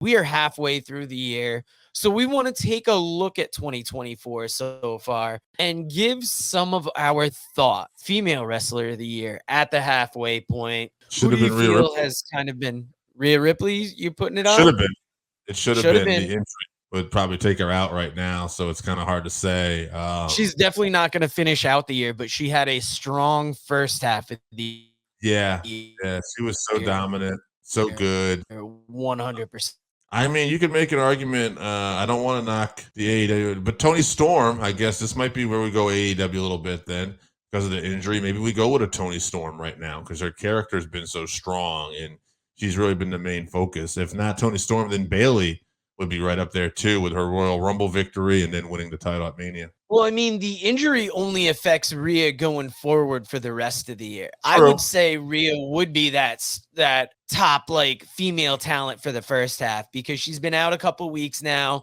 We are halfway through the year. So we want to take a look at 2024 so far and give some of our thoughts. Female Wrestler of the Year at the halfway point. Should Who have do you been Rhea feel Ripley. has kind of been Rhea Ripley? You putting it Should on? have been. It should have Should have been. The been. injury would probably take her out right now, so it's kind of hard to say. She's definitely not going to finish out the year, but she had a strong first half of the Yeah, yeah, she was so year. dominant, so good. 100%. I mean, you could make an argument. I don't want to knock the AEW, but Tony Storm, I guess this might be where we go AEW a little bit then because of the injury. Maybe we go with a Tony Storm right now because her character has been so strong and she's really been the main focus. If not Tony Storm, then Bayley would be right up there too with her Royal Rumble victory and then winning the title at Mania. Well, I mean, the injury only affects Rhea going forward for the rest of the year. True. I would say Rhea would be that top like female talent for the first half because she's been out a couple weeks now.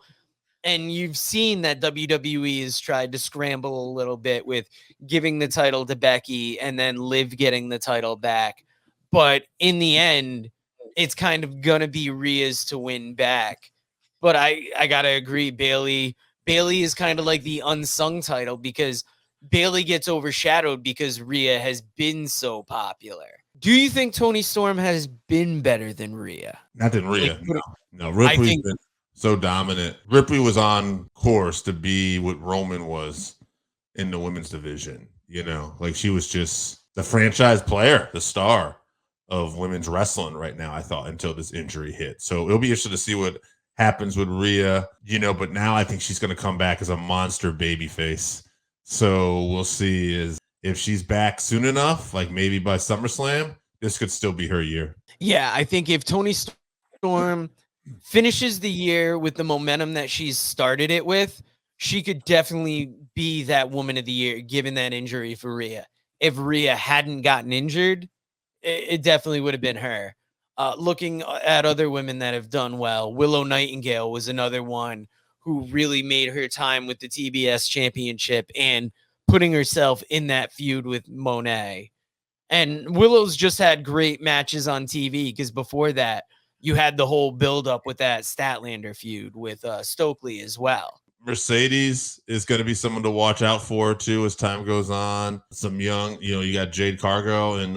And you've seen that WWE has tried to scramble a little bit with giving the title to Becky and then Liv getting the title back. But in the end, it's kind of going to be Rhea's to win back. But I got to agree, Bayley is kind of like the unsung title because Bayley gets overshadowed because Rhea has been so popular. Do you think Toni Storm has been better than Rhea? Not than Rhea. No, Ripley's been so dominant. Ripley was on course to be what Roman was in the women's division. You know, like she was just the franchise player, the star of women's wrestling right now, I thought, until this injury hit. So it'll be interesting to see what happens with Rhea, you know, but now I think she's going to come back as a monster babyface. So we'll see if she's back soon enough, like maybe by SummerSlam, this could still be her year. Yeah, I think if Toni Storm finishes the year with the momentum that she's started it with, she could definitely be that woman of the year, given that injury for Rhea. If Rhea hadn't gotten injured, it definitely would have been her. Looking at other women that have done well, Willow Nightingale was another one who really made her time with the TBS championship and putting herself in that feud with Monet. And Willow's just had great matches on TV because before that, you had the whole buildup with that Statlander feud with Stokely as well. Mercedes is going to be someone to watch out for too as time goes on. Some young, you know, you got Jade Cargill and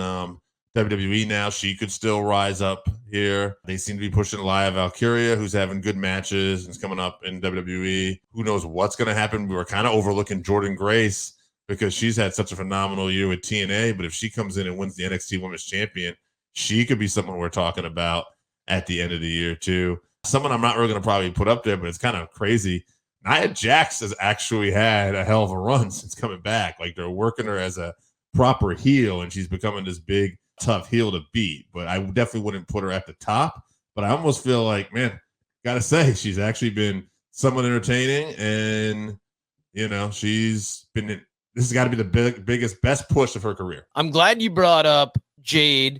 WWE now. She could still rise up here. They seem to be pushing Laya Valkyria, who's having good matches and is coming up in WWE. Who knows what's going to happen? We were kind of overlooking Jordan Grace because she's had such a phenomenal year with TNA. But if she comes in and wins the NXT Women's Champion, she could be someone we're talking about at the end of the year too. Someone I'm not really going to probably put up there, but it's kind of crazy. Nia Jax has actually had a hell of a run since coming back. Like they're working her as a proper heel and she's becoming this big, tough heel to beat. But I definitely wouldn't put her at the top. But I almost feel like, man, gotta say, she's actually been somewhat entertaining. And, you know, she's been, this has got to be the biggest, best push of her career. I'm glad you brought up Jade